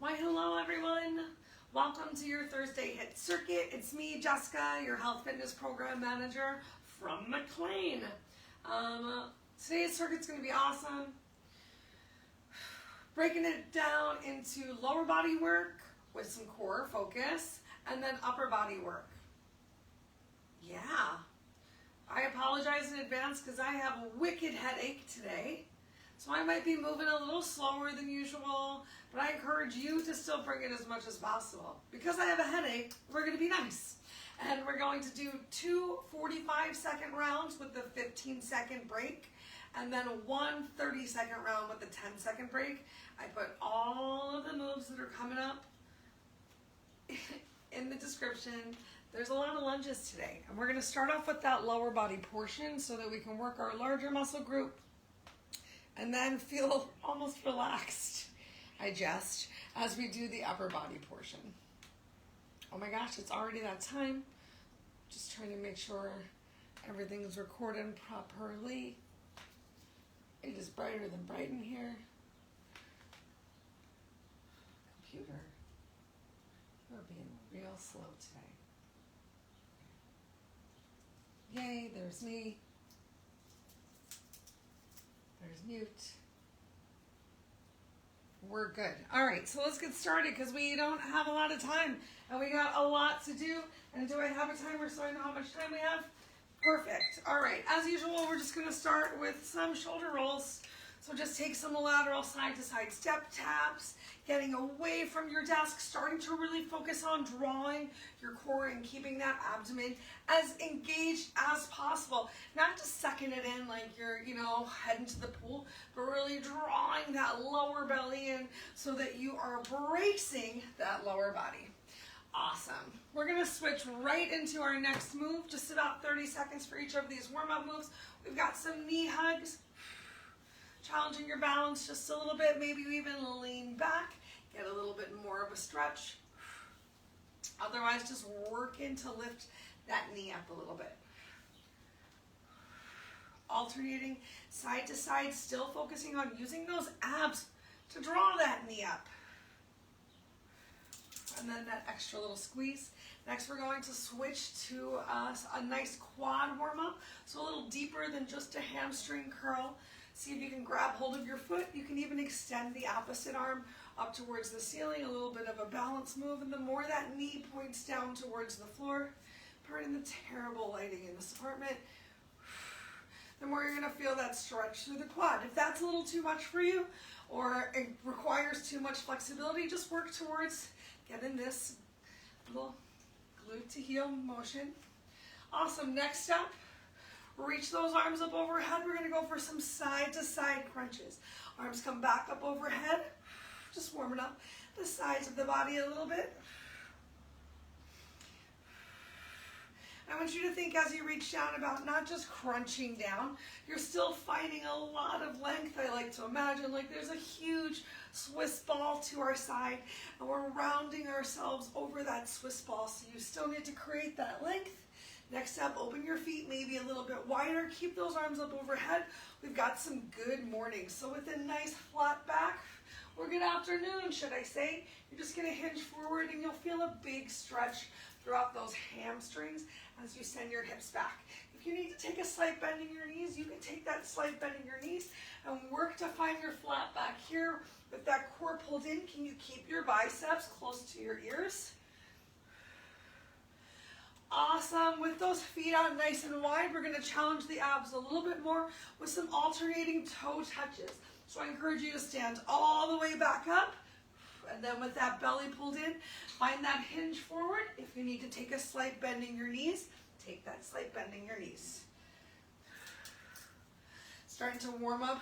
Why, hello everyone. Welcome to your Thursday HIIT circuit. It's me, Jessica, your health fitness program manager from McLean. Today's circuit's going to be awesome. Breaking it down into lower body work with some core focus and then upper body work. Yeah. I apologize in advance because I have a wicked headache today. So I might be moving a little slower than usual, but I encourage you to still bring it as much as possible. Because I have a headache, we're going to be nice. And we're going to do two 45-second rounds with the 15-second break, and then one 30-second round with the 10-second break. I put all of the moves that are coming up in the description. There's a lot of lunges today, and we're going to start off with that lower body portion so that we can work our larger muscle group and then feel almost relaxed, I jest, as we do the upper body portion. Oh my gosh, it's already that time. Just trying to make sure everything is recorded properly. It is brighter than bright in here. Computer, you're being real slow today. Yay, there's me. There's mute. We're good. All right, so let's get started because we don't have a lot of time and we got a lot to do. And do I have a timer so I know how much time we have? Perfect. All right, as usual, we're just going to start with some shoulder rolls. So just take some lateral side to side step taps, getting away from your desk, starting to really focus on drawing your core and keeping that abdomen as engaged as possible. Not just sucking it in like you're, heading to the pool, but really drawing that lower belly in so that you are bracing that lower body. Awesome. We're going to switch right into our next move, just about 30 seconds for each of these warm-up moves. We've got some knee hugs. Challenging your balance just a little bit, maybe you even lean back, get a little bit more of a stretch. Otherwise, just working to lift that knee up a little bit. Alternating side to side, still focusing on using those abs to draw that knee up. And then that extra little squeeze. Next, we're going to switch to a nice quad warm-up, so a little deeper than just a hamstring curl. See if you can grab hold of your foot. You can even extend the opposite arm up towards the ceiling, a little bit of a balance move. And the more that knee points down towards the floor, pardon the terrible lighting in this apartment, the more you're going to feel that stretch through the quad. If that's a little too much for you or it requires too much flexibility, just work towards getting this little glute to heel motion. Awesome. Next up, reach those arms up overhead. We're going to go for some side-to-side crunches. Arms come back up overhead. Just warming up the sides of the body a little bit. I want you to think as you reach down about not just crunching down, you're still finding a lot of length. I like to imagine like there's a huge Swiss ball to our side and we're rounding ourselves over that Swiss ball. So you still need to create that length. Next up, open your feet maybe a little bit wider. Keep those arms up overhead. We've got some good mornings. So with a nice flat back, or good afternoon, should I say, you're just going to hinge forward and you'll feel a big stretch throughout those hamstrings as you send your hips back. If you need to take a slight bend in your knees, you can take that slight bend in your knees and work to find your flat back here. With that core pulled in, can you keep your biceps close to your ears? Awesome. With those feet out nice and wide, we're going to challenge the abs a little bit more with some alternating toe touches. So I encourage you to stand all the way back up. And then with that belly pulled in, find that hinge forward. If you need to take a slight bend in your knees, take that slight bend in your knees. Starting to warm up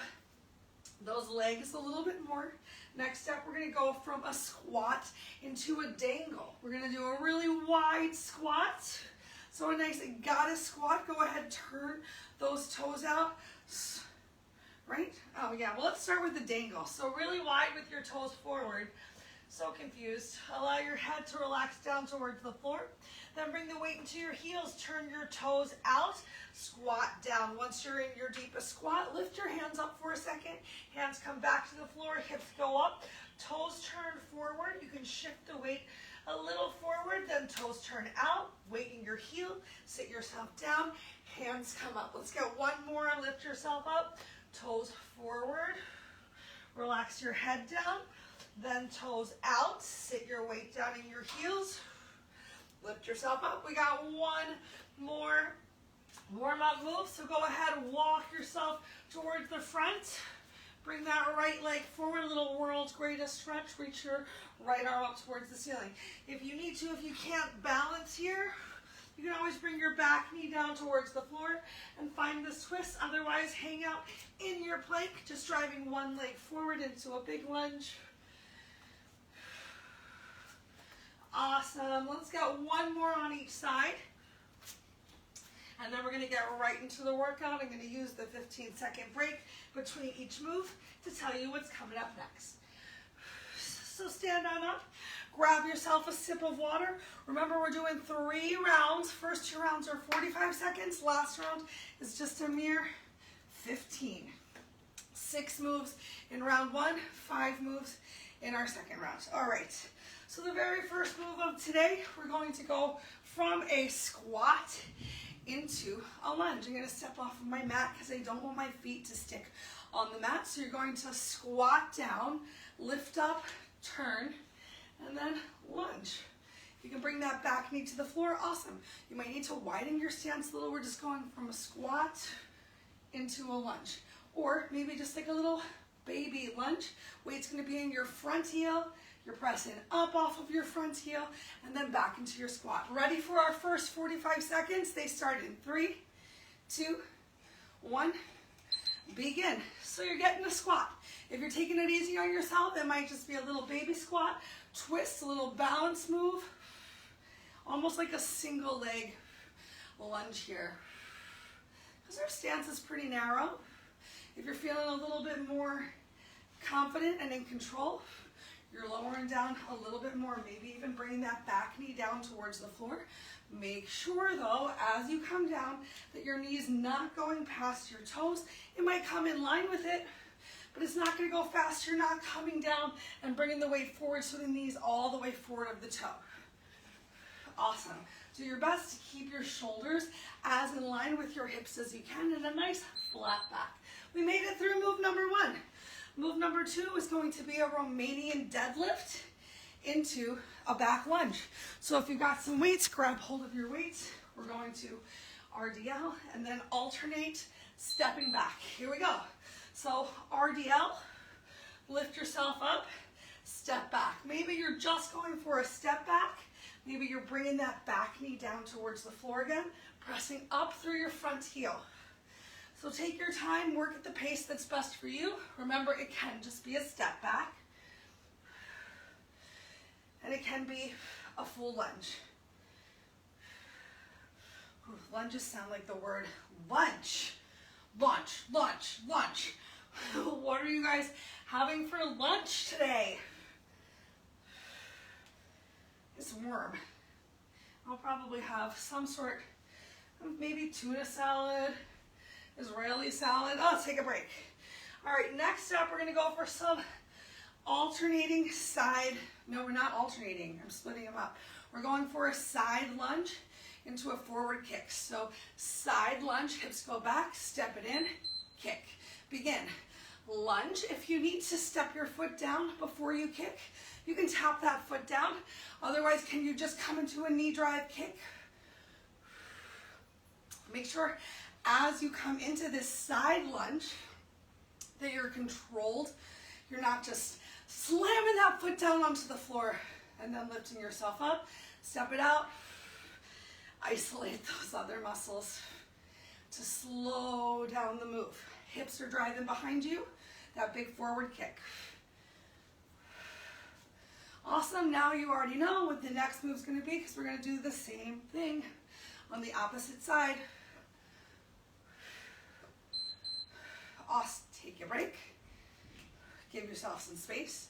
those legs a little bit more. Next up, we're going to go from a squat into a dangle. We're going to do a really wide squat. So a nice goddess squat. Go ahead, turn those toes out. Right? Oh yeah, well let's start with the dangle. So really wide with your toes forward. So confused. Allow your head to relax down towards the floor. Then bring the weight into your heels. Turn your toes out. Squat down. Once you're in your deepest squat, lift your hands up for a second. Hands come back to the floor. Hips go up. Toes turn forward. You can shift the weight a little forward. Then toes turn out. Weight in your heel. Sit yourself down. Hands come up. Let's get one more. Lift yourself up. Toes forward. Relax your head down. Then toes out. Sit your weight down in your heels. Lift yourself up. We got one more warm-up move. So go ahead and walk yourself towards the front. Bring that right leg forward. A little world's greatest stretch. Reach your right arm up towards the ceiling. If you need to, if you can't balance here, you can always bring your back knee down towards the floor and find this twist. Otherwise, hang out in your plank, just driving one leg forward into a big lunge. Awesome. Let's get one more on each side. And then we're going to get right into the workout. I'm going to use the 15-second break between each move to tell you what's coming up next. So stand on up. Grab yourself a sip of water. Remember, we're doing 3 rounds. First 2 rounds are 45 seconds. Last round is just a mere 15. 6 moves in round 1, 5 moves in our second round. All right. So the very first move of today, we're going to go from a squat into a lunge. I'm going to step off of my mat because I don't want my feet to stick on the mat. So you're going to squat down, lift up, turn, and then lunge. You can bring that back knee to the floor. Awesome. You might need to widen your stance a little. We're just going from a squat into a lunge. Or maybe just like a little baby lunge. Weight's going to be in your front heel. You're pressing up off of your front heel and then back into your squat. Ready for our first 45 seconds? They start in 3, 2, 1, begin. So you're getting a squat. If you're taking it easy on yourself, it might just be a little baby squat, twist, a little balance move, almost like a single leg lunge here. Because our stance is pretty narrow. If you're feeling a little bit more confident and in control, you're lowering down a little bit more, maybe even bringing that back knee down towards the floor. Make sure though, as you come down, that your knee's not going past your toes. It might come in line with it, but it's not going to go fast. You're not coming down and bringing the weight forward so the knee's all the way forward of the toe. Awesome. Do your best to keep your shoulders as in line with your hips as you can and a nice flat back. We made it through move number 1. Move number 2 is going to be a Romanian deadlift into a back lunge. So if you've got some weights, grab hold of your weights. We're going to RDL and then alternate stepping back. Here we go. So RDL, lift yourself up, step back. Maybe you're just going for a step back. Maybe you're bringing that back knee down towards the floor again, pressing up through your front heel. So take your time, work at the pace that's best for you. Remember, it can just be a step back. And it can be a full lunge. Ooh, lunges sound like the word lunch. Lunch, lunch, lunch. What are you guys having for lunch today? It's warm. I'll probably have some sort of maybe tuna salad, Israeli salad. Oh, let's take a break. All right, next up, we're going to go for some alternating side. No, we're not alternating. I'm splitting them up. We're going for a side lunge into a forward kick. So side lunge, hips go back, step it in, kick. Begin. Lunge. If you need to step your foot down before you kick, you can tap that foot down. Otherwise, can you just come into a knee drive kick? Make sure as you come into this side lunge that you're controlled. You're not just slamming that foot down onto the floor and then lifting yourself up. Step it out. Isolate those other muscles to slow down the move. Hips are driving behind you. That big forward kick. Awesome. Now you already know what the next move is going to be because we're going to do the same thing on the opposite side. Awesome. Take a break. Give yourself some space.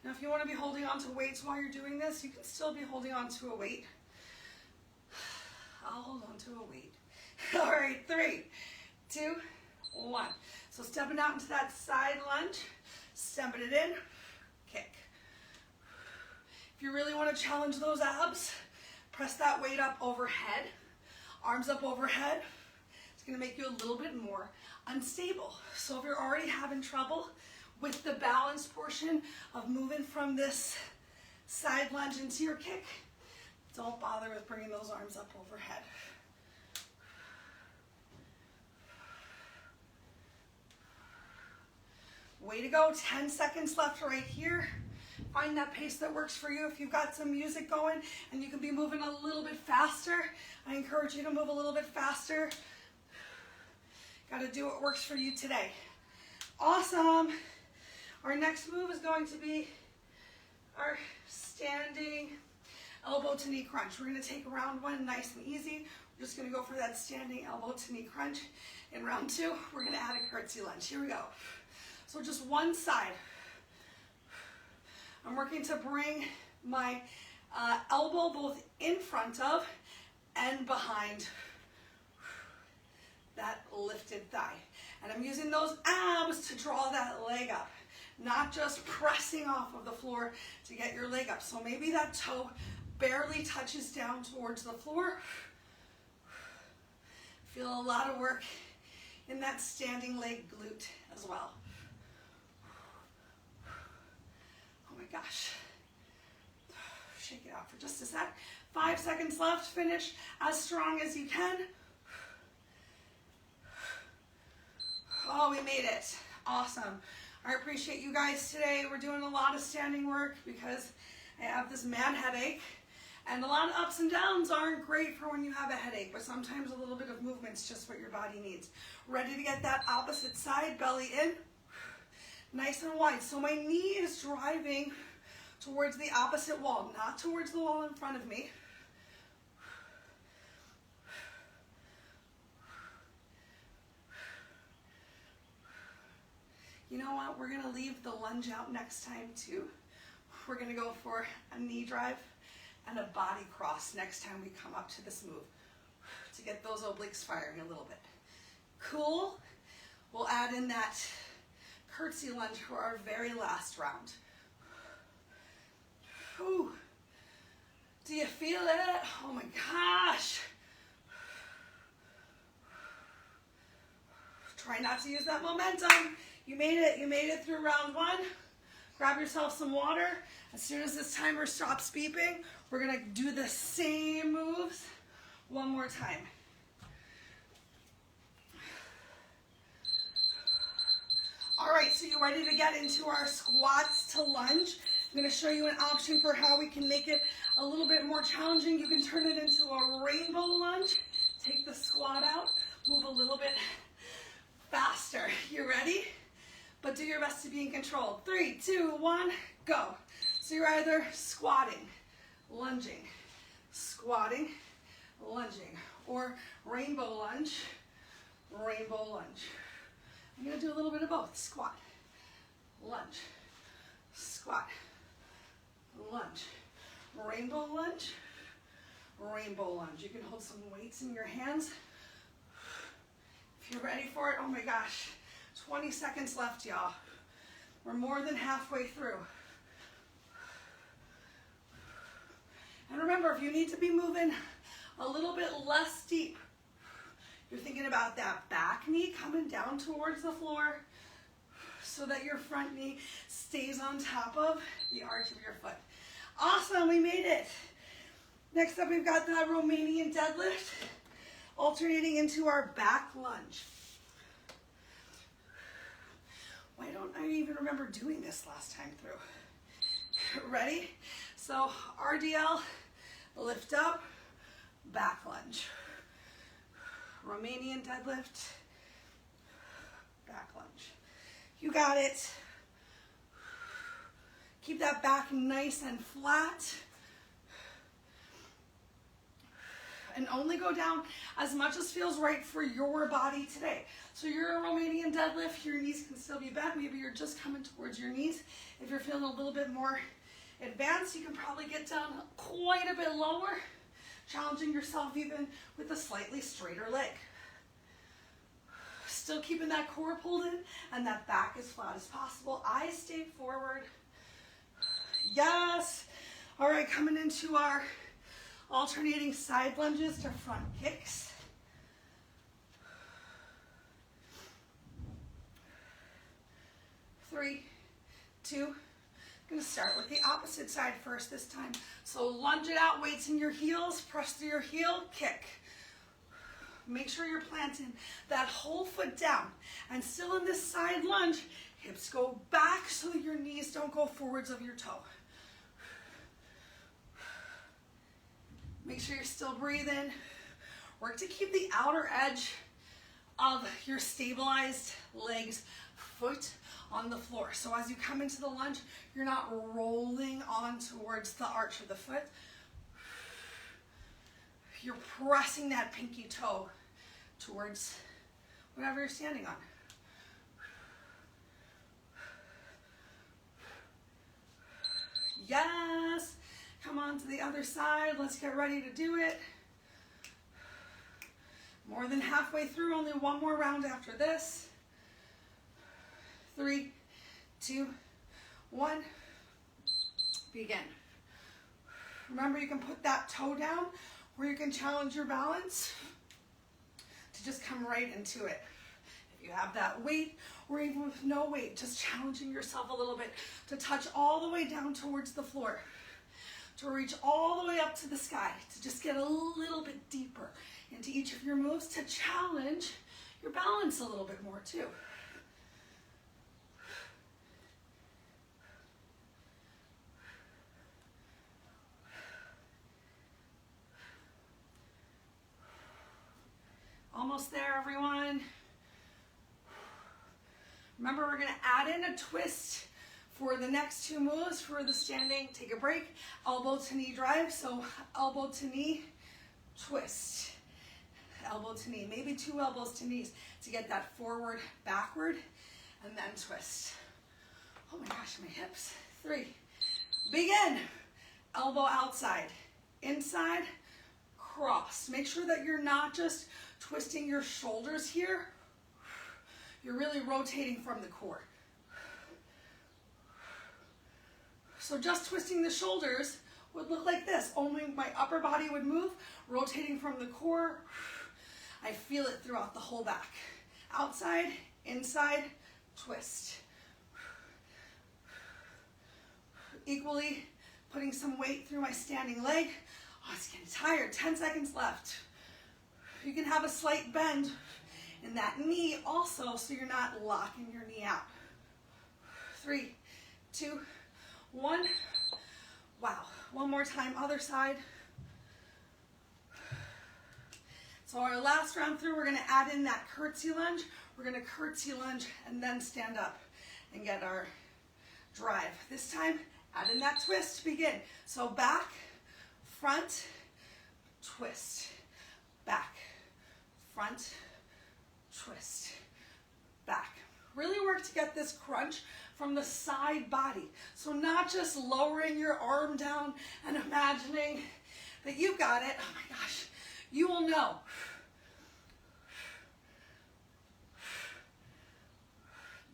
Now, if you want to be holding on to weights while you're doing this, you can still be holding on to a weight. I'll hold on to a weight. All right, 3, 2, 1. So stepping out into that side lunge, stepping it in, kick. If you really want to challenge those abs, press that weight up overhead, arms up overhead. It's going to make you a little bit more unstable. So if you're already having trouble with the balance portion of moving from this side lunge into your kick, don't bother with bringing those arms up overhead. Way to go, 10 seconds left right here. Find that pace that works for you. If you've got some music going and you can be moving a little bit faster, I encourage you to move a little bit faster. Got to do what works for you today. Awesome. Our next move is going to be our standing elbow to knee crunch. We're going to take round 1 nice and easy. We're just going to go for that standing elbow to knee crunch. In round 2, we're going to add a curtsy lunge. Here we go. So just one side. I'm working to bring my elbow both in front of and behind that lifted thigh. And I'm using those abs to draw that leg up, not just pressing off of the floor to get your leg up. So maybe that toe barely touches down towards the floor. Feel a lot of work in that standing leg glute as well. Oh my gosh. Shake it out for just a sec. 5 seconds left. Finish as strong as you can. Oh, we made it. Awesome. I appreciate you guys today. We're doing a lot of standing work because I have this mad headache. And a lot of ups and downs aren't great for when you have a headache, but sometimes a little bit of movement's just what your body needs. Ready to get that opposite side, belly in. Nice and wide. So my knee is driving towards the opposite wall, not towards the wall in front of me. You know what? We're going to leave the lunge out next time too. We're going to go for a knee drive and a body cross next time we come up to this move to get those obliques firing a little bit. Cool? We'll add in that curtsy lunge for our very last round. Whew. Do you feel it? Oh my gosh. Try not to use that momentum. You made it. You made it through round 1. Grab yourself some water. As soon as this timer stops beeping, we're going to do the same moves one more time. All right, so you're ready to get into our squats to lunge. I'm going to show you an option for how we can make it a little bit more challenging. You can turn it into a rainbow lunge. Take the squat out, move a little bit faster. You ready? But do your best to be in control. 3, 2, 1, go. So you're either squatting, lunging, or rainbow lunge, rainbow lunge. I'm going to do a little bit of both. Squat, lunge, squat, lunge, rainbow lunge, rainbow lunge. You can hold some weights in your hands. If you're ready for it, oh my gosh, 20 seconds left, y'all. We're more than halfway through. And remember, if you need to be moving a little bit less deep, you're thinking about that back knee coming down towards the floor so that your front knee stays on top of the arch of your foot. Awesome, we made it. Next up, we've got that Romanian deadlift, alternating into our back lunge. Why don't I even remember doing this last time through? Ready? So RDL, lift up, back lunge. Romanian deadlift, back lunge. You got it. Keep that back nice and flat. and only go down as much as feels right for your body today. So you're a Romanian deadlift, your knees can still be bent. Maybe you're just coming towards your knees. If you're feeling a little bit more advanced, you can probably get down quite a bit lower, challenging yourself even with a slightly straighter leg. Still keeping that core pulled in and that back as flat as possible. Eyes stay forward. Yes. All right, coming into our alternating side lunges to front kicks. Three, two. Going to start with the opposite side first this time. So lunge it out, weights in your heels, press through your heel, kick. Make sure you're planting that whole foot down. And still in this side lunge, hips go back so that your knees don't go forwards of your toe. Make sure you're still breathing. Work to keep the outer edge of your stabilized legs, foot on the floor. So as you come into the lunge, you're not rolling on towards the arch of the foot. You're pressing that pinky toe towards whatever you're standing on. Yes. Come on to the other side. Let's get ready to do it. More than halfway through, only one more round after this. 3, 2, 1. Begin. Remember, you can put that toe down or you can challenge your balance to just come right into it. If you have that weight or even with no weight, just challenging yourself a little bit to touch all the way down towards the floor, to reach all the way up to the sky, to just get a little bit deeper into each of your moves to challenge your balance a little bit more too. Almost there, everyone. Remember, we're going to add in a twist for the next two moves for the standing. Take a break. Elbow to knee drive. So elbow to knee, twist. Elbow to knee. Maybe 2 elbows to knees to get that forward, backward, and then twist. Oh my gosh, my hips. 3. Begin. Elbow outside. Inside. Cross. Make sure that you're not just twisting your shoulders here. You're really rotating from the core. So just twisting the shoulders would look like this. Only my upper body would move, rotating from the core. I feel it throughout the whole back. Outside, inside, twist. Equally putting some weight through my standing leg. Oh, it's getting tired. 10 seconds left. You can have a slight bend in that knee also so you're not locking your knee out. 3, 2, 1. Wow. One more time, other side. So our last round through, we're going to add in that curtsy lunge. We're going to curtsy lunge and then stand up and get our drive. This time, add in that twist. Begin. So back, front, twist. Back, front, twist, back. Really work to get this crunch from the side body. So not just lowering your arm down and imagining that you've got it. Oh my gosh, you will know.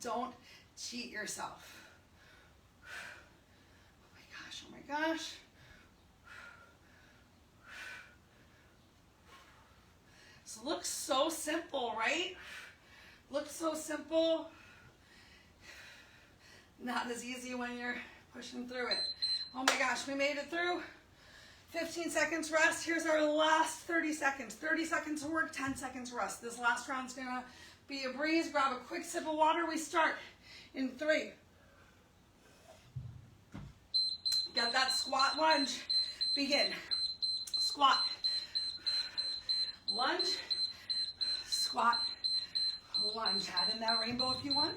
Don't cheat yourself. Oh my gosh, oh my gosh. So looks so simple, right? Looks so simple. Not as easy when you're pushing through it. Oh my gosh, we made it through. 15 seconds rest. Here's our last 30 seconds. 30 seconds of work, 10 seconds rest. This last round's gonna be a breeze. Grab a quick sip of water. We start in 3. Get that squat lunge. Begin. Squat. Lunge. Squat. Lunge. Add in that rainbow if you want.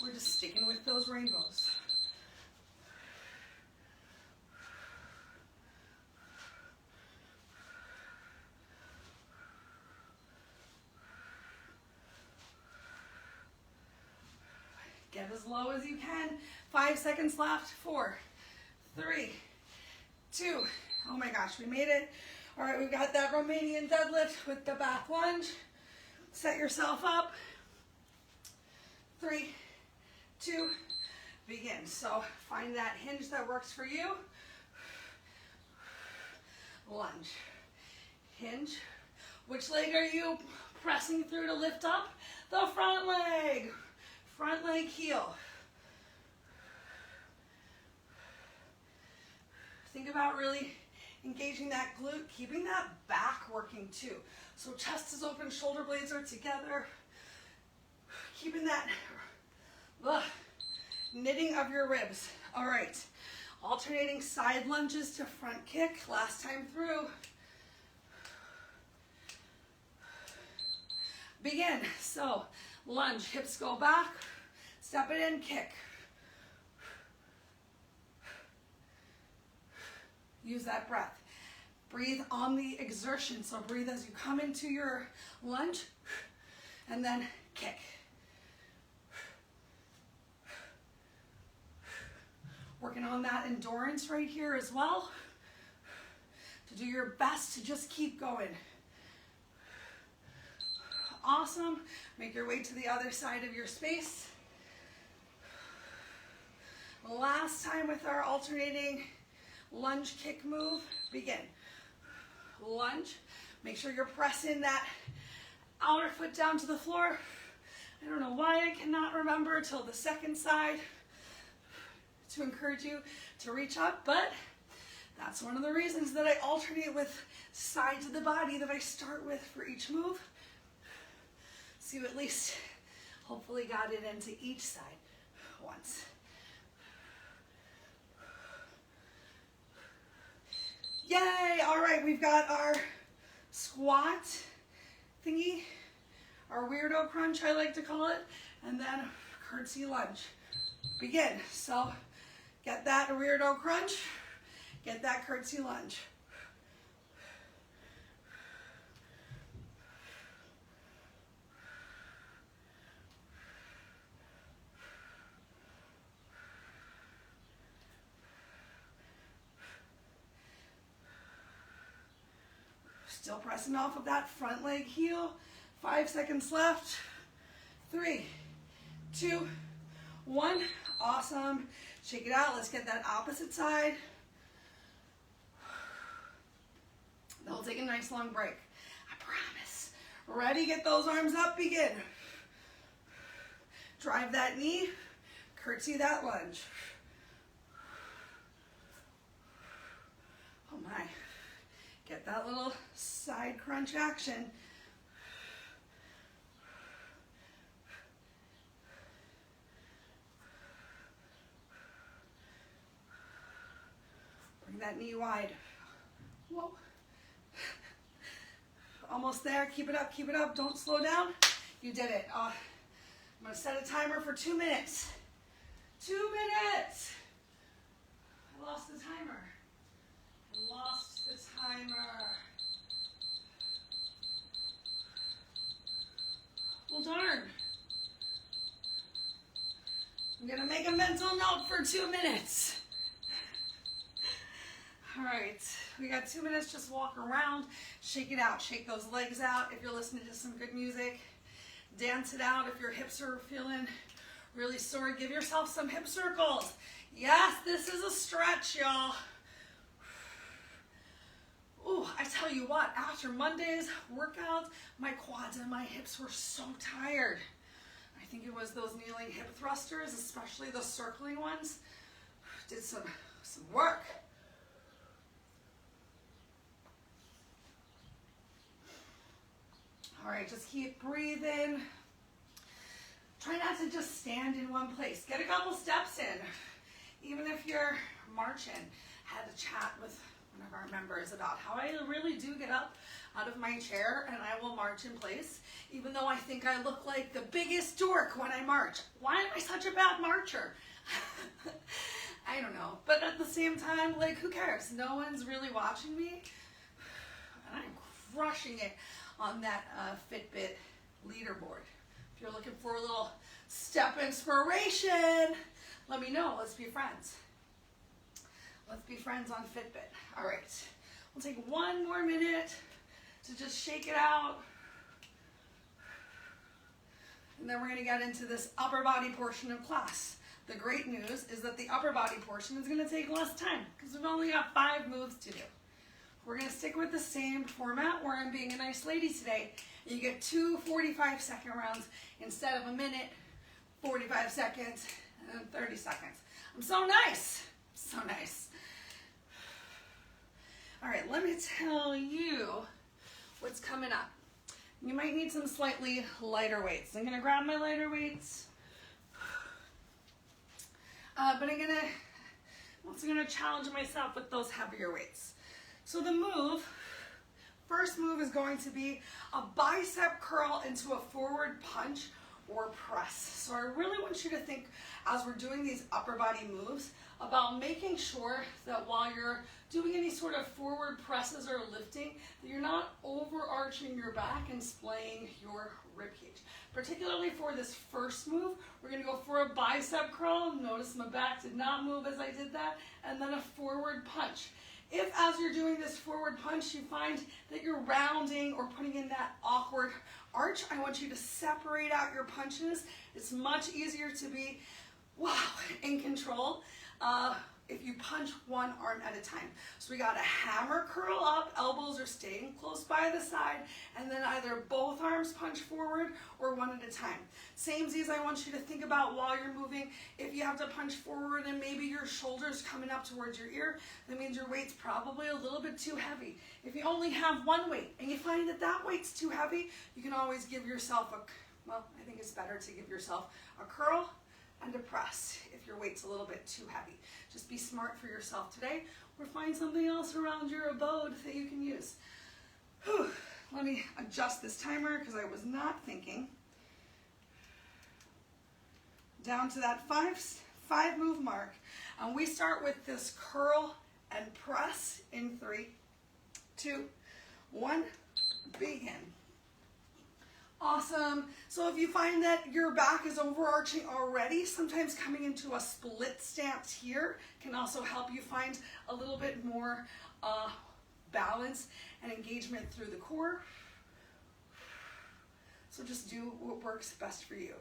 We're just sticking with those rainbows. Get as low as you can. 5 seconds left. 4, 3, 2. Oh my gosh, we made it. All right, we've got that Romanian deadlift with the back lunge. Set yourself up. 3, 2, begin. So find that hinge that works for you. Lunge, hinge. Which leg are you pressing through to lift up? The front leg heel. Think about really engaging that glute, keeping that back working too. So chest is open, shoulder blades are together. Keeping that knitting of your ribs. All right, alternating side lunges to front kick. Last time through. Begin. So lunge, hips go back, step it in, kick. Use that breath. Breathe on the exertion. So breathe as you come into your lunge and then kick. Working on that endurance right here as well. To do your best to just keep going. Awesome. Make your way to the other side of your space. Last time with our alternating lunge kick move. Begin. Lunge. Make sure you're pressing that outer foot down to the floor. I don't know why I cannot remember till the second side to encourage you to reach up, but that's one of the reasons that I alternate with sides of the body that I start with for each move. So you at least hopefully got it into each side once. Yay! All right, we've got our squat thingy, our weirdo crunch I like to call it, and then curtsy lunge. Begin. So get that weirdo crunch, get that curtsy lunge. Still pressing off of that front leg heel. 5 seconds left. 3, 2, 1. Awesome. Shake it out. Let's get that opposite side. Then we'll take a nice long break. I promise. Ready? Get those arms up. Begin. Drive that knee. Curtsy that lunge. Oh my. Get that little side crunch action. Bring that knee wide. Whoa. Almost there. Keep it up, keep it up. Don't slow down. You did it. I'm going to set a timer for 2 minutes. 2 minutes. I lost the timer. I lost the timer. Well, darn. I'm going to make a mental note for 2 minutes. All right, we got 2 minutes. Just walk around, shake it out, shake those legs out. If you're listening to some good music, dance it out. If your hips are feeling really sore, give yourself some hip circles. Yes, this is a stretch, y'all. Ooh, I tell you what, after Monday's workout, my quads and my hips were so tired. I think it was those kneeling hip thrusters, especially the circling ones. Did some work. All right, just keep breathing. Try not to just stand in one place. Get a couple steps in. Even if you're marching. Had a chat with one of our members about how I really do get up out of my chair and I will march in place, even though I think I look like the biggest dork when I march. Why am I such a bad marcher? I don't know. But at the same time, like, who cares? No one's really watching me. And I'm crushing it on that Fitbit leaderboard. If you're looking for a little Step inspiration. Let me know. Let's be friends. Let's be friends on Fitbit. All right. We'll take one more minute to just shake it out. And then we're going to get into this upper body portion of class. The great news is that the upper body portion is going to take less time because we've only got 5 moves to do. We're going to stick with the same format where I'm being a nice lady today. You get 2 45-second rounds instead of a minute, 45 seconds, and then 30 seconds. I'm so nice. So nice. All right, let me tell you what's coming up. You might need some slightly lighter weights. I'm going to grab my lighter weights. But I'm also going to challenge myself with those heavier weights. So the first move is going to be a bicep curl into a forward punch or press. So I really want you to think, as we're doing these upper body moves, about making sure that while you're doing any sort of forward presses or lifting, that you're not overarching your back and splaying your ribcage. Particularly for this first move, we're going to go for a bicep curl. Notice my back did not move as I did that. And then a forward punch. If as you're doing this forward punch, you find that you're rounding or putting in that awkward arch, I want you to separate out your punches. It's much easier to be, in control if you punch one arm at a time. So we got a hammer curl up, elbows are staying close by the side, and then either both arms punch forward or one at a time. Samesies, I want you to think about while you're moving, if you have to punch forward and maybe your shoulder's coming up towards your ear, that means your weight's probably a little bit too heavy. If you only have one weight and you find that that weight's too heavy, you can always give yourself I think it's better to give yourself a curl and a press if your weight's a little bit too heavy. Just be smart for yourself today, or find something else around your abode that you can use. Let me adjust this timer because I was not thinking. Down to that five move mark. And we start with this curl and press in 3, 2, 1, begin. Awesome. So if you find that your back is overarching already, sometimes coming into a split stance here can also help you find a little bit more balance and engagement through the core. So just do what works best for you.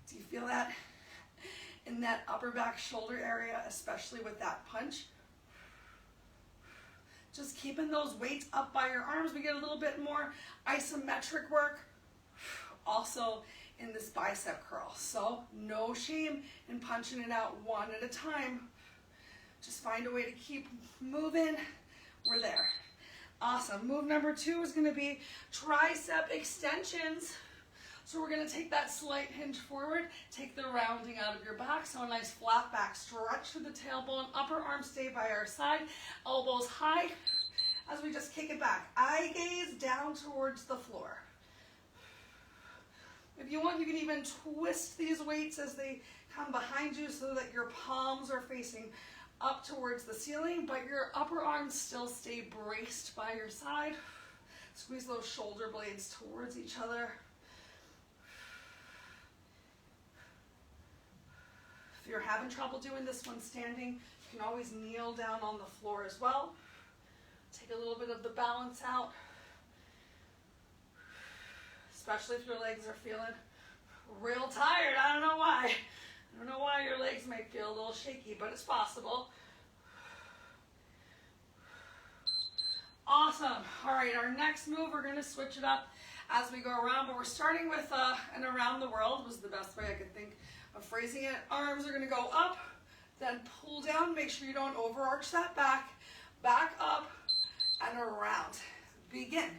Do you feel that in that upper back shoulder area, especially with that punch? Just keeping those weights up by your arms. We get a little bit more isometric work also in this bicep curl. So no shame in punching it out one at a time. Just find a way to keep moving. We're there. Awesome. Move number 2 is going to be tricep extensions. So we're going to take that slight hinge forward, take the rounding out of your back, so a nice flat back stretch through the tailbone, upper arms stay by our side, elbows high as we just kick it back. Eye gaze down towards the floor. If you want, you can even twist these weights as they come behind you so that your palms are facing up towards the ceiling, but your upper arms still stay braced by your side. Squeeze those shoulder blades towards each other. If you're having trouble doing this one standing, you can always kneel down on the floor as well. Take a little bit of the balance out, especially if your legs are feeling real tired. I don't know why. I don't know why your legs might feel a little shaky, but it's possible. Awesome. All right, our next move, we're going to switch it up as we go around, but we're starting with an around the world was the best way I could think of phrasing it. Arms are going to go up, then pull down. Make sure you don't overarch that back. Back up and around. Begin.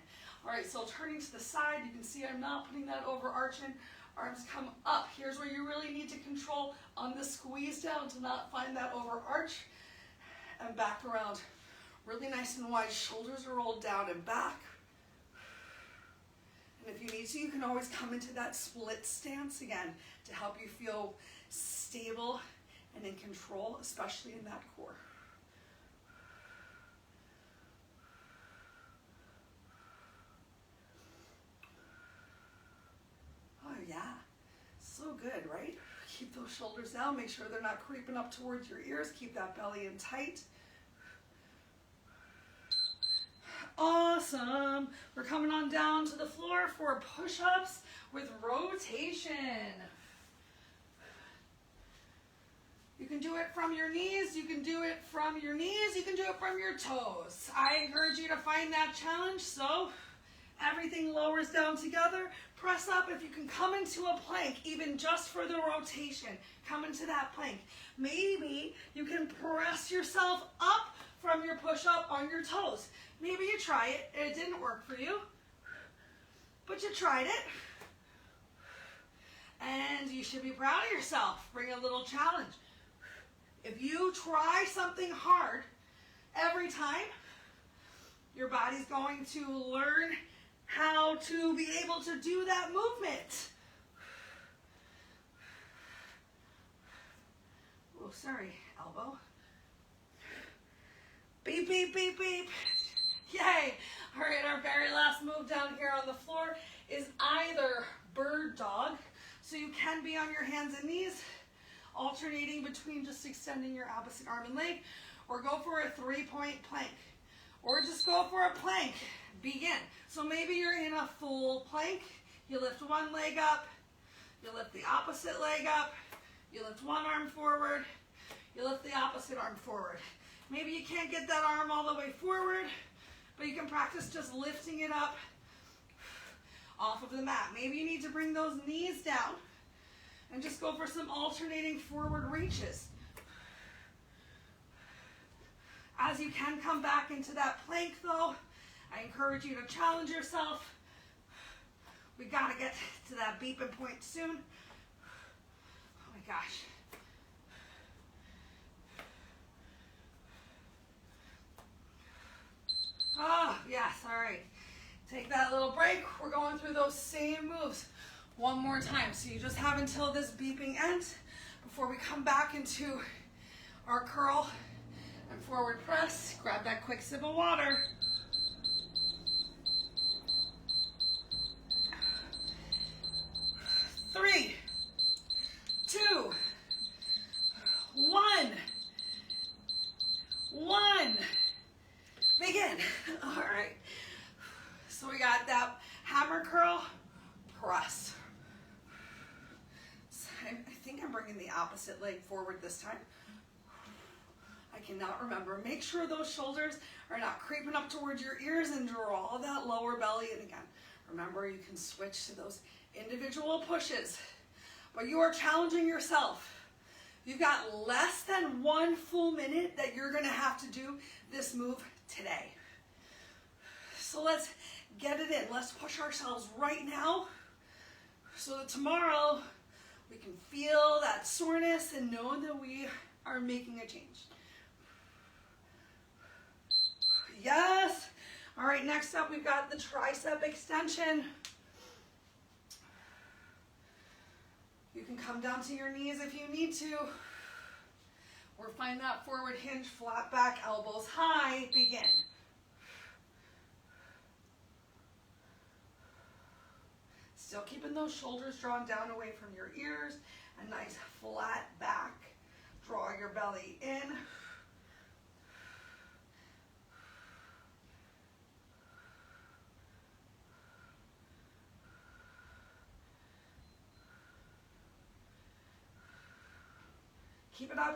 All right, so turning to the side, you can see I'm not putting that overarching. Arms come up. Here's where you really need to control on the squeeze down to not find that overarch. And back around. Really nice and wide. Shoulders are rolled down and back. And if you need to, you can always come into that split stance again to help you feel stable and in control, especially in that core. those shoulders down. Make sure they're not creeping up towards your ears. Keep that belly in tight. Awesome. We're coming on down to the floor for push-ups with rotation. You can do it from your knees. You can do it from your knees. You can do it from your toes. I encourage you to find that challenge. So everything lowers down together. Press up. If you can come into a plank, even just for the rotation, come into that plank. Maybe you can press yourself up from your push-up on your toes. Maybe you try it and it didn't work for you, but you tried it. And you should be proud of yourself. Bring a little challenge. If you try something hard every time, your body's going to learn how to be able to do that movement. Oh, sorry, elbow. Beep, beep, beep, beep. Yay. All right, our very last move down here on the floor is either bird dog. So you can be on your hands and knees, alternating between just extending your opposite arm and leg, or go for a 3-point plank, or just go for a plank. Begin. So maybe you're in a full plank. You lift one leg up, you lift the opposite leg up, you lift one arm forward, you lift the opposite arm forward. Maybe you can't get that arm all the way forward, but you can practice just lifting it up off of the mat. Maybe you need to bring those knees down and just go for some alternating forward reaches. As you can come back into that plank though, I encourage you to challenge yourself. We gotta get to that beeping point soon. Oh my gosh. Oh, yes, all right. Take that little break. We're going through those same moves one more time. So you just have until this beeping ends before we come back into our curl and forward press. Grab that quick sip of water. Three, two, one. Begin. All right. So we got that hammer curl, press. So I think I'm bringing the opposite leg forward this time. I cannot remember. Make sure those shoulders are not creeping up towards your ears and draw that lower belly in again. Remember, you can switch to those individual pushes, but you are challenging yourself. You've got less than 1 full minute that you're gonna have to do this move today. So let's get it in. Let's push ourselves right now so that tomorrow we can feel that soreness and know that we are making a change. Yes. All right, next up we've got the tricep extension. You can come down to your knees if you need to, or find that forward hinge, flat back, elbows high, begin. Still keeping those shoulders drawn down away from your ears, a nice flat back. Draw your belly in.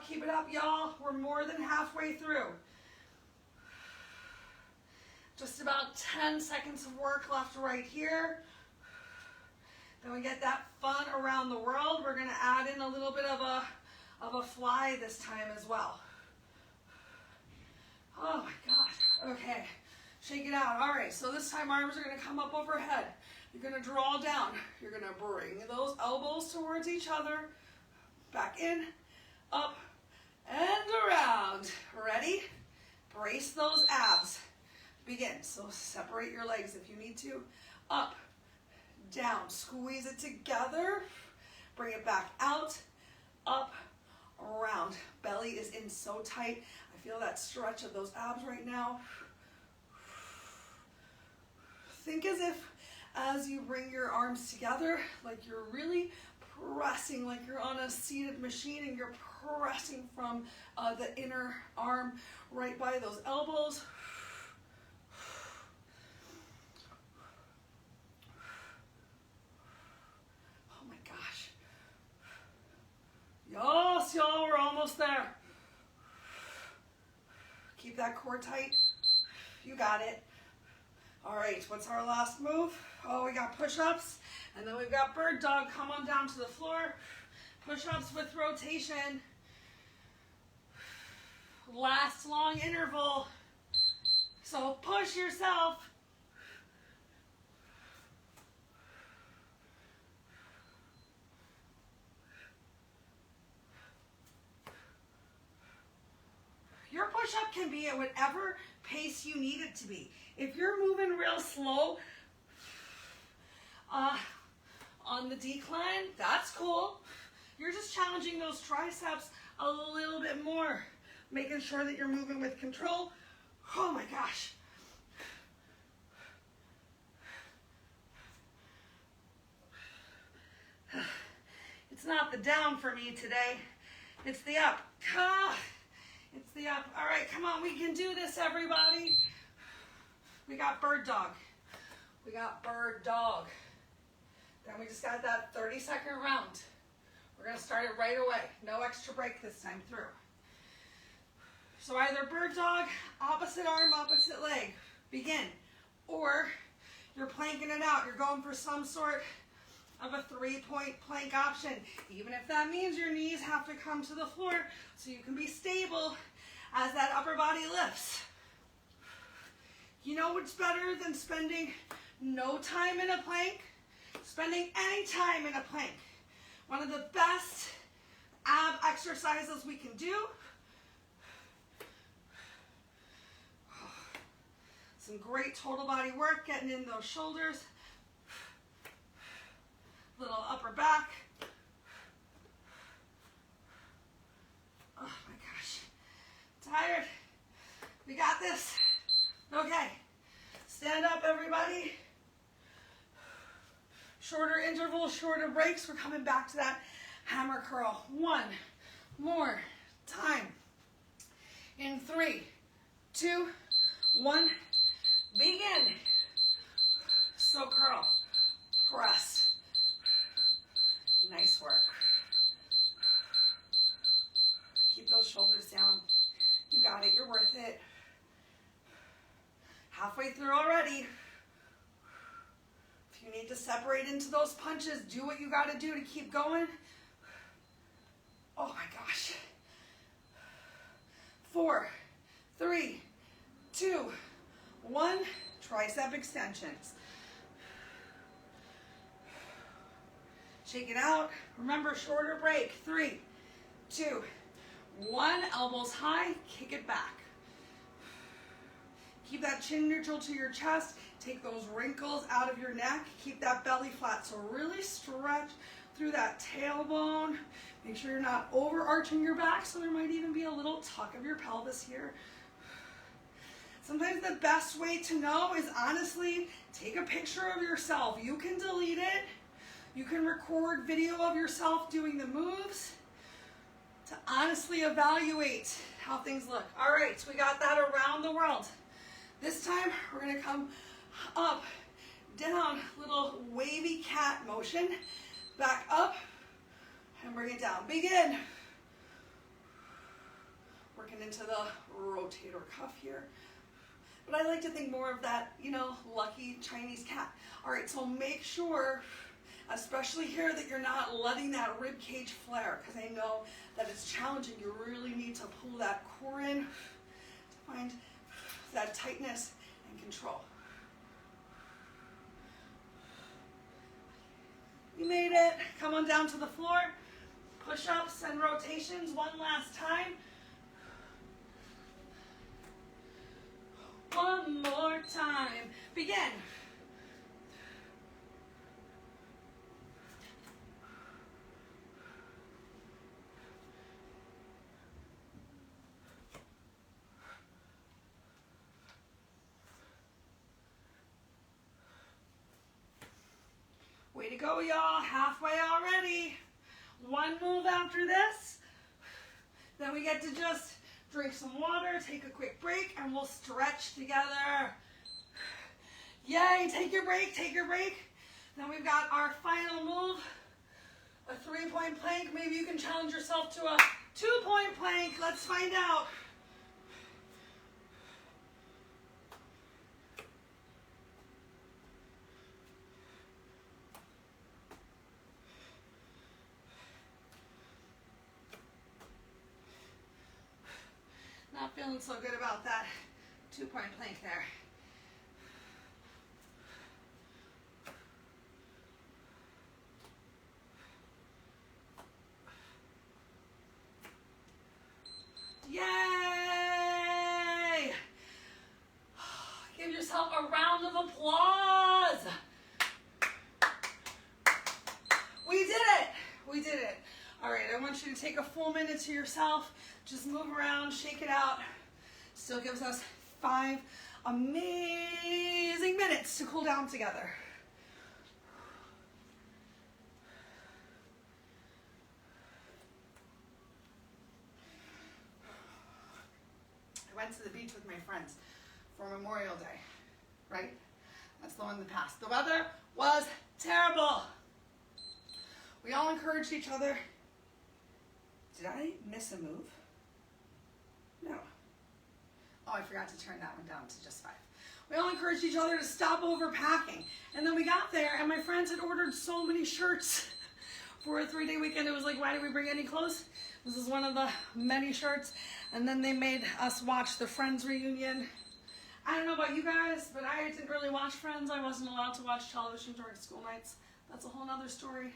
Keep it up, y'all. We're more than halfway through. Just about 10 seconds of work left right here. Then we get that fun around the world. We're gonna add in a little bit of a fly this time as well. Oh my gosh, okay. Shake it out. All right, so this time arms are gonna come up overhead. You're gonna draw down. You're gonna bring those elbows towards each other. Back in, up, and around. Ready? Brace those abs. Begin. So separate your legs if you need to. Up, down. Squeeze it together. Bring it back out, up, around. Belly is in so tight. I feel that stretch of those abs right now. Think as you bring your arms together, like you're really pressing like you're on a seated machine, and you're pressing from the inner arm right by those elbows. Oh my gosh. Yes, y'all, we're almost there. Keep that core tight. You got it. All right, what's our last move? Oh, we got push-ups, and then we've got bird dog. Come on down to the floor. Push-ups with rotation. Last long interval. So push yourself. Your push-up can be at whatever pace you need it to be. If you're moving real slow on the decline, that's cool. You're just challenging those triceps a little bit more, making sure that you're moving with control. Oh my gosh. It's not the down for me today. It's the up. It's the up. All right, come on. We can do this, everybody. We got bird dog. We got bird dog. Then we just got that 30-second round. We're going to start it right away. No extra break this time through. So either bird dog, opposite arm, opposite leg. Begin. Or you're planking it out. You're going for some sort of a 3-point plank option, even if that means your knees have to come to the floor so you can be stable as that upper body lifts. You know what's better than spending no time in a plank? Spending any time in a plank. One of the best ab exercises we can do. Some great total body work, getting in those shoulders. Little upper back. Oh my gosh. Tired. We got this. Okay. Stand up, everybody. Shorter intervals, shorter breaks. We're coming back to that hammer curl. One more time. In 3, 2, 1. Begin. So curl. Press. Nice work. Keep those shoulders down. You got it. You're worth it. Halfway through already. If you need to separate into those punches, do what you got to do to keep going. Oh my gosh. 4, 3, 2, 1. Tricep extensions. Shake it out. Remember, shorter break. 3, 2, 1. Elbows high. Kick it back. Keep that chin neutral to your chest. Take those wrinkles out of your neck. Keep that belly flat. So really stretch through that tailbone. Make sure you're not overarching your back, so there might even be a little tuck of your pelvis here. Sometimes the best way to know is honestly, take a picture of yourself. You can delete it. You can record video of yourself doing the moves to honestly evaluate how things look. All right, so we got that around the world. This time, we're gonna come up, down, little wavy cat motion, back up, and bring it down. Begin. Working into the rotator cuff here. But I like to think more of that, you know, lucky Chinese cat. All right, so make sure, especially here, that you're not letting that rib cage flare, because I know that it's challenging. You really need to pull that core in to find that tightness and control. You made it. Come on down to the floor. Push-ups and rotations one last time. One more time. Begin. Way to go, y'all. Halfway already. One move after this. Then we get to just drink some water, take a quick break, and we'll stretch together. Yay, take your break, take your break. Then we've got our final move, a 3-point plank. Maybe you can challenge yourself to a 2-point plank. Let's find out. Not feeling so good about that 2-point plank there. Yay! Give yourself a round of applause. We did it. We did it. All right, I want you to take a full minute to yourself. Just move around, shake it out. Still gives us 5 amazing minutes to cool down together. I went to the beach with my friends for Memorial Day, right? That's the one in the past. The weather was terrible. We all encouraged each other. Did I miss a move? No. Oh, I forgot to turn that one down to just 5. We all encouraged each other to stop overpacking. And then we got there, and my friends had ordered so many shirts for a 3-day weekend. It was like, why did we bring any clothes? This is one of the many shirts. And then they made us watch the Friends reunion. I don't know about you guys, but I didn't really watch Friends. I wasn't allowed to watch television during school nights. That's a whole nother story.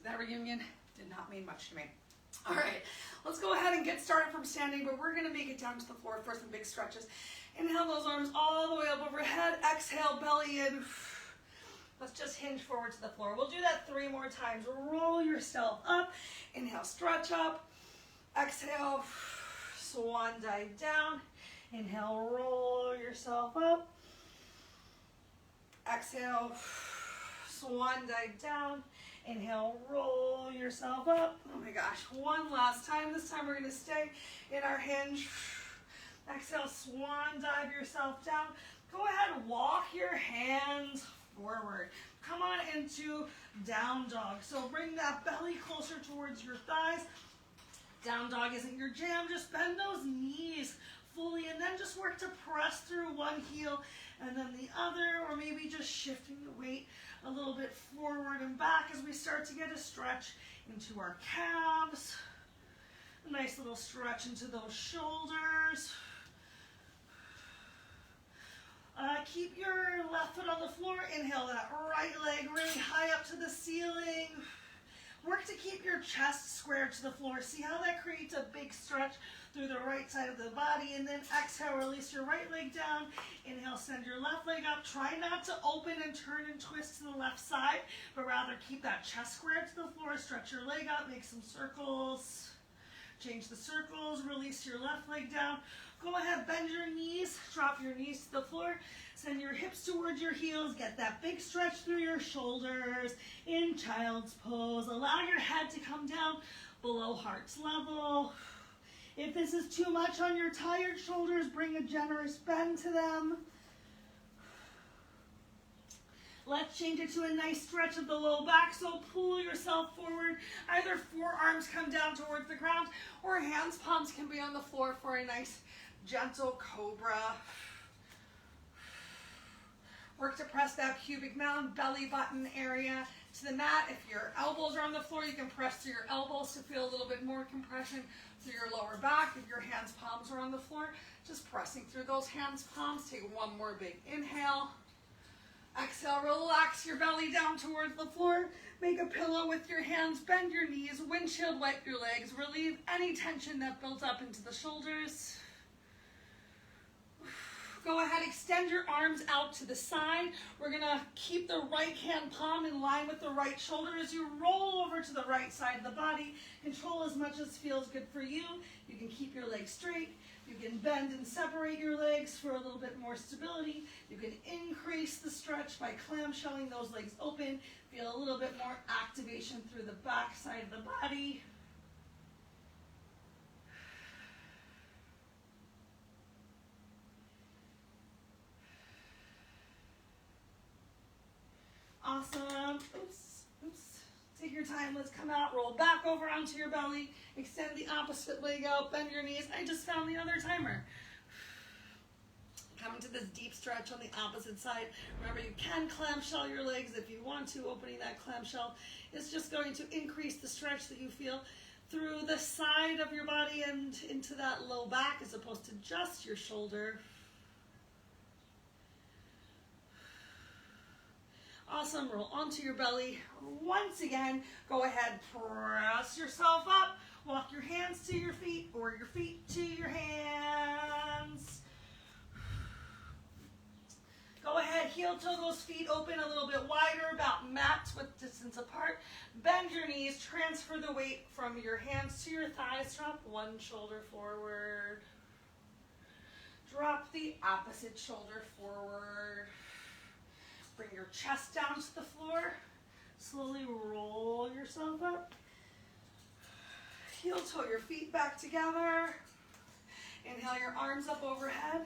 That reunion did not mean much to me. All right, let's go ahead and get started from standing, but we're gonna make it down to the floor for some big stretches. Inhale those arms all the way up overhead. Exhale, belly in. Let's just hinge forward to the floor. We'll do that 3 more times. Roll yourself up. Inhale, stretch up. Exhale, swan dive down. Inhale, roll yourself up. Exhale, swan dive down. Inhale, roll yourself up. Oh my gosh, one last time. This time we're gonna stay in our hinge. Exhale, swan dive yourself down. Go ahead and walk your hands forward. Come on into down dog. So bring that belly closer towards your thighs. Down dog isn't your jam. Just bend those knees fully and then just work to press through one heel and then the other, or maybe just shifting the weight a little bit forward and back as we start to get a stretch into our calves. A nice little stretch into those shoulders. Keep your left foot on the floor. Inhale that right leg really high up to the ceiling. Work to keep your chest squared to the floor. See how that creates a big stretch through the right side of the body. And then exhale, release your right leg down. Inhale, send your left leg up. Try not to open and turn and twist to the left side, but rather keep that chest squared to the floor. Stretch your leg up, make some circles. Change the circles, release your left leg down. Go ahead, bend your knees, drop your knees to the floor. Send your hips towards your heels. Get that big stretch through your shoulders in child's pose. Allow your head to come down below heart's level. If this is too much on your tired shoulders, bring a generous bend to them. Let's change it to a nice stretch of the low back. So pull yourself forward. Either forearms come down towards the ground or hands, palms can be on the floor for a nice gentle cobra. Work to press that pubic mound, belly button area to the mat. If your elbows are on the floor, you can press through your elbows to feel a little bit more compression through your lower back. If your hands, palms are on the floor, just pressing through those hands, palms. Take one more big inhale. Exhale, relax your belly down towards the floor. Make a pillow with your hands, bend your knees, windshield wipe your legs. Relieve any tension that built up into the shoulders. Go ahead, extend your arms out to the side. We're gonna keep the right hand palm in line with the right shoulder as you roll over to the right side of the body. Control as much as feels good for you. You can keep your legs straight. You can bend and separate your legs for a little bit more stability. You can increase the stretch by clamshelling those legs open. Feel a little bit more activation through the back side of the body. Awesome. Oops, oops. Take your time. Let's come out. Roll back over onto your belly. Extend the opposite leg out. Bend your knees. I just found the other timer. Come into this deep stretch on the opposite side. Remember, you can clamshell your legs if you want to. Opening that clamshell is just going to increase the stretch that you feel through the side of your body and into that low back as opposed to just your shoulder. Awesome. Roll onto your belly. Once again, go ahead, press yourself up. Walk your hands to your feet or your feet to your hands. Go ahead, heel toe those feet open a little bit wider, about mat width distance apart. Bend your knees, transfer the weight from your hands to your thighs. Drop one shoulder forward. Drop the opposite shoulder forward. Bring your chest down to the floor. Slowly roll yourself up. Heel toe your feet back together. Inhale your arms up overhead.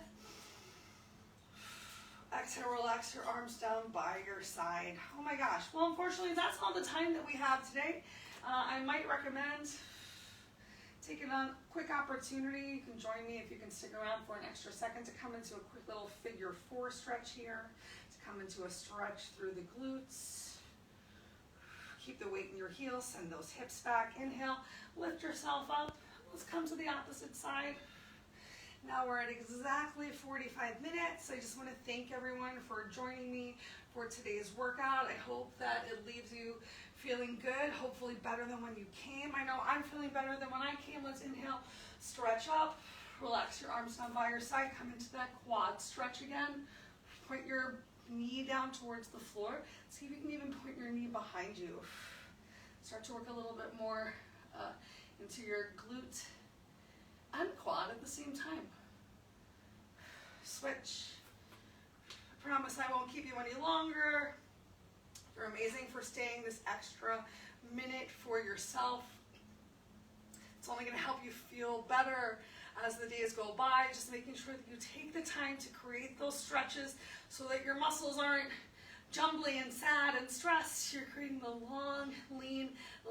Exhale, relax your arms down by your side. Oh my gosh. Well, unfortunately, that's all the time that we have today. I might recommend taking a quick opportunity. You can join me if you can stick around for an extra second to come into a quick little figure 4 stretch here. To come into a stretch through the glutes. Keep the weight in your heels. Send those hips back. Inhale. Lift yourself up. Let's come to the opposite side. Now we're at exactly 45 minutes. I just want to thank everyone for joining me for today's workout. I hope that it leaves you feeling good, hopefully better than when you came. I know I'm feeling better than when I came. Let's inhale, stretch up, relax your arms down by your side, come into that quad stretch again. Point your knee down towards the floor. See if you can even point your knee behind you. Start to work a little bit more into your glute and quad at the same time. Switch. I promise I won't keep you any longer. You're amazing for staying this extra minute for yourself. It's only going to help you feel better as the days go by, just making sure that you take the time to create those stretches so that your muscles aren't jumbly and sad and stressed. You're creating the long, lean,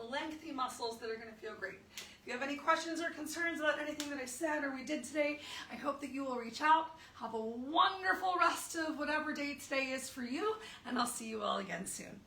lengthy muscles that are going to feel great. If you have any questions or concerns about anything that I said or we did today, I hope that you will reach out. Have a wonderful rest of whatever day today is for you, and I'll see you all again soon.